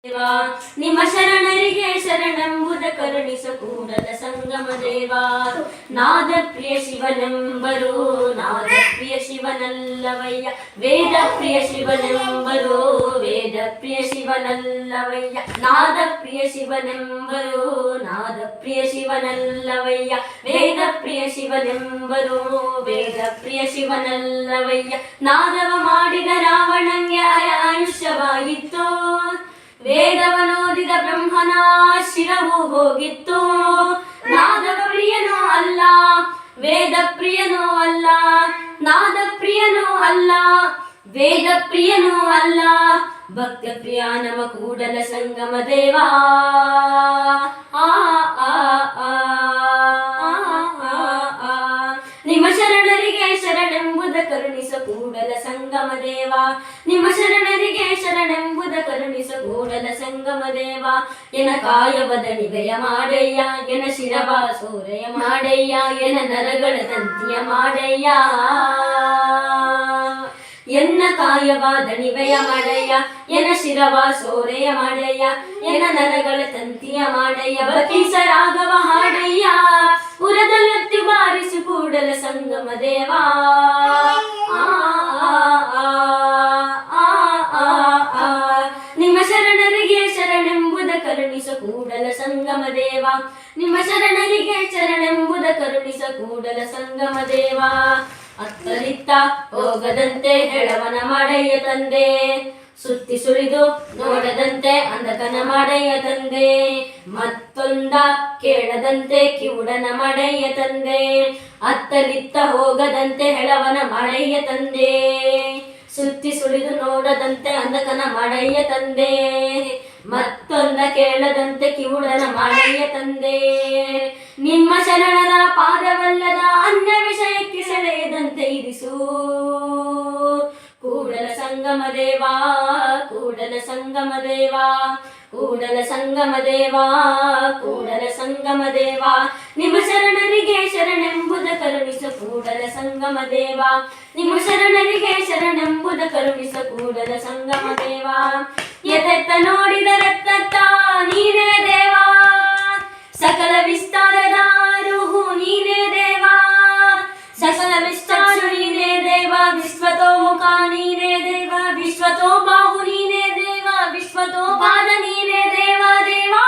ದೇವಾ ನಿಮ್ಮ ಶರಣರಿಗೆ ಶರಣೆಂಬುದ ಕರುಣಿಸ ಕೂಡಲ ಸಂಗಮ ದೇವಾ. ನಾದ ಪ್ರಿಯ ಶಿವನೆಂಬರು ನಾದ ಪ್ರಿಯ ಶಿವನಲ್ಲವಯ್ಯ, ವೇದ ಪ್ರಿಯ ಶಿವನೆಂಬರು ವೇದ ಪ್ರಿಯ ಶಿವನಲ್ಲವಯ್ಯ. ನಾದ ಪ್ರಿಯ ಶಿವನೆಂಬರು ನಾದ ಪ್ರಿಯ ಶಿವನಲ್ಲವಯ್ಯ, ವೇದ ಪ್ರಿಯ ಶಿವನೆಂಬರು ವೇದ ಪ್ರಿಯ ಶಿವನಲ್ಲವಯ್ಯ. ನಾದವ ಮಾಡಿದ ರಾವಣಂಗೆ ಆಯುಷ್ಯವಾಯಿತು, ವೇದವನೋದಿದ ಬ್ರಹ್ಮನ ಶಿರವು ಹೋಗಿತ್ತು. ನಾದವ ಪ್ರಿಯನೂ ಅಲ್ಲ ವೇದ ಪ್ರಿಯನೂ ಅಲ್ಲ, ನಾದ ಪ್ರಿಯನೂ ಅಲ್ಲ ವೇದ ಪ್ರಿಯನೂ ಅಲ್ಲ, ಭಕ್ತ ಪ್ರಿಯ ನಮ ಕೂಡಲ ಸಂಗಮ ದೇವಾ. ನಿಮ್ಮ ಶರಣರಿಗೆ ಶರಣೆಂಬುದ ಕರುಣಿಸ ಕೂಡಲ ಸಂಗಮ ದೇವಾ. ನಿಮ್ಮ ಶರಣರಿಗೆ ಶರಣೆಂಬುದ ಕರುಣಿಸ ಕೂಡಲ ಸಂಗಮ ದೇವಾ. ಎನ ಕಾಯವದ ನಿಗಯ ಮಾಡಯ್ಯ, ಎನ ಶಿರವ ಸೋರೆಯ ಮಾಡಯ್ಯ, ಎನ ನರಗಳ ತಂತಿಯ ಮಾಡಯ್ಯ. ಎನ್ನ ಕಾಯವಾದ ನಿವಯ ಮಾಡಯ್ಯ, ಎನ ಶಿರವ ಸೋರೆಯ ಮಾಡಯ್ಯ, ಎನ ನರಗಳ ತಂತಿಯ ಮಾಡಯ್ಯ. ಬಕೀಸ ರಾಗವ ಹಾಡಯ್ಯ, ಉರದಲತ್ತಿ ಬಾರಿಸು ಕೂಡಲ ಸಂಗಮ ದೇವಾ. ನಿಮ್ಮ ಶರಣರಿಗೆ ಶರಣೆಂಬುದ ಕರುಣಿಸ ಕೂಡಲ ಸಂಗಮ ದೇವಾ. ನಿಮ್ಮ ಶರಣರಿಗೆ ಶರಣೆಂಬುದ ಕರುಣಿಸ ಕೂಡಲ ಸಂಗಮ ದೇವಾ. ಅತ್ತಲಿತ್ತ ಹೋಗದಂತೆ ಹೆಳವನ ಮಾಡಯ್ಯ ತಂದೆ, ಸುತ್ತಿ ಸುಳಿದು ನೋಡದಂತೆ ಅಂಧಕನ ಮಾಡಯ್ಯ ತಂದೆ. ಮತ್ತೊಂದ ಕೇಳದಂತೆ ಕಿವುಡನ ಮಾಡಯ್ಯ ತಂದೆ, ಅತ್ತಲಿತ್ತ ಹೋಗದಂತೆ ಹೆಳವನ ಮಾಡಯ್ಯ ತಂದೆ. ಸುತ್ತಿ ಸುಳಿದು ನೋಡದಂತೆ ಅಂಧಕನ ಮಾಡಯ್ಯ ತಂದೆ, ಮತ್ತೊಂದ ಕೇಳದಂತೆ ಕಿವುಡನ ಮಾಡಯ್ಯ ತಂದೆ. ನಿಮ್ಮ ಶರಣರ ಪಾದವಲ್ಲದ ಅನ್ಯ ವಿಷಯಕ್ಕೆ ಸೆಳೆಯದಂತೆ ಇರಿಸು ಕೂಡಲ ಸಂಗಮ ದೇವಾ. ಕೂಡಲ ಸಂಗಮ ದೇವಾ ಕೂಡಲ ಸಂಗಮ ದೇವಾ ಕೂಡಲ ಸಂಗಮ ದೇವಾ. ನಿಮ್ಮ ಶರಣರಿಗೆ ಶರಣೆಂಬುದ ಕರುಣಿಸ ಕೂಡಲ ಸಂಗಮ ದೇವಾ. ನಿಮ್ಮ ಶರಣರಿಗೆ ಶರಣೆಂಬುದ ಕರುಣಿಸ ಕೂಡಲ ಸಂಗಮ ದೇವಾ. ಎದೆತ್ತ ನೋಡಿದರೆತ್ತ ನೀನೇ ದೇವಾ, ಸಕಲ ವಿಸ್ತಾರದ ರೂಹು ನೀನೇ ದೇವಾ. ಸಕಲ ವಿಸ್ತಾರ ನೀನೇ ದೇವಾ, ವಿಶ್ವತೋ ಮುಖ ನೀನೇ ದೇವಾ, ವಿಶ್ವತೋ ಬಾಹು ನೀನೇ ದೇವಾ, ವಿಶ್ವತೋ ಪಾದ ನೀನೇ ದೇವಾ. ದೇವಾ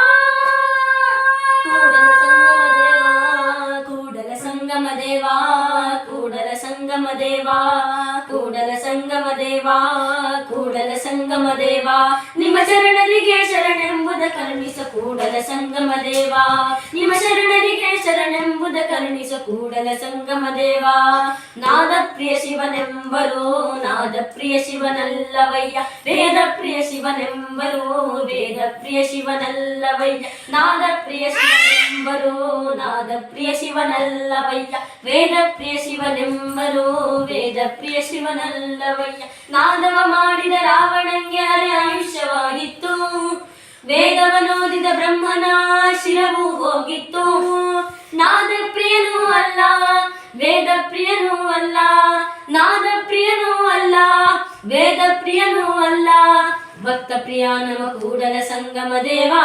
ಕೂಡಲ ಸಂಗಮ ದೇವಾ ಕೂಡಲ ಸಂಗಮ ದೇವಾ ಕೂಡಲ ಸಂಗಮ ದೇವಾ ಕೂಡಲ ಸಂಗಮ ದೇವಾ. ನಿಮ್ಮ ಶರಣರಿಗೆ ಶರಣೆಂಬುದ ಕರುಣಿಸ ಕೂಡಲ ಸಂಗಮ ದೇವಾ. ನಿಮ್ಮ ಶರಣರಿಗೆ ಶರಣೆಂಬುದ ಕರುಣಿಸ ಕೂಡಲ ಸಂಗಮ ದೇವಾ. ನಾದ ಪ್ರಿಯ ಶಿವನೆಂಬರು ನಾದ ಪ್ರಿಯ ಶಿವನಲ್ಲವಯ್ಯ, ವೇದ ಪ್ರಿಯ ಶಿವನೆಂಬರು ವೇದ ಪ್ರಿಯ ಶಿವನಲ್ಲವಯ್ಯ. ನಾದ ಪ್ರಿಯ ಶಿವನೆಂಬರು ನಾದ ಪ್ರಿಯ ಶಿವನಲ್ಲವಯ್ಯ, ವೇದ ಪ್ರಿಯ ಶಿವನೆಂಬರು ವೇದ ಪ್ರಿಯ ಶಿವನಲ್ಲವಯ್ಯ. ನಾದವ ಮಾಡಿದ ರಾವಣಂಗೆ ಆಯುಷ್ಯವಾಗಿತ್ತು, ವೇದವನೋದಿದ ಬ್ರಹ್ಮನ ಶಿರವು ಹೋಗಿತ್ತು. ನಾದ ಪ್ರಿಯನೂ ಅಲ್ಲ ವೇದ ಪ್ರಿಯನೂ ಅಲ್ಲ, ನಾದ ಪ್ರಿಯನೂ ಅಲ್ಲ ವೇದ ಪ್ರಿಯನೂ ಅಲ್ಲ, ಭಕ್ತ ಪ್ರಿಯ ನಮ ಕೂಡಲ ಸಂಗಮ ದೇವಾ.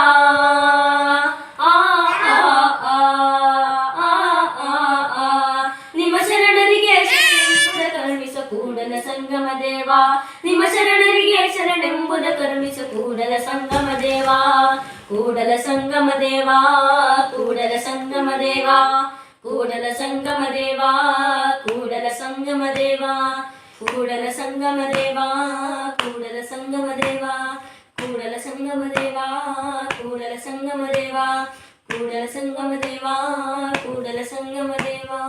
ನಿಮ್ಮ ಶರಣರಿಗೆ ಶರಣೆಂಬುದ ಕರುಣಿಸ ಕೂಡಲ ಸಂಗಮ ದೇವಾ. ನಿಮ್ಮ ಶರಣರಿಗೆ ಶರಣೆಂಬುದ ಕರುಣಿಸ ಕೂಡಲ ಸಂಗಮ ದೇವಾ. ಕೂಡಲ ಸಂಗಮ ದೇವಾ ಕೂಡಲ ಸಂಗಮ ದೇವಾ ಕೂಡಲ ಸಂಗಮ ದೇವಾ ಕೂಡಲ ಸಂಗಮ ದೇವಾ ಕೂಡಲ ಸಂಗಮ ದೇವಾ ಕೂಡಲ ಸಂಗಮ ದೇವಾ ಕೂಡಲ ಸಂಗಮ ದೇವಾ ಕೂಡಲ ಸಂಗಮ ದೇವಾ ಕೂಡಲ ಸಂಗಮ ದೇವಾ ಕೂಡಲ ಸಂಗಮ ದೇವಾ.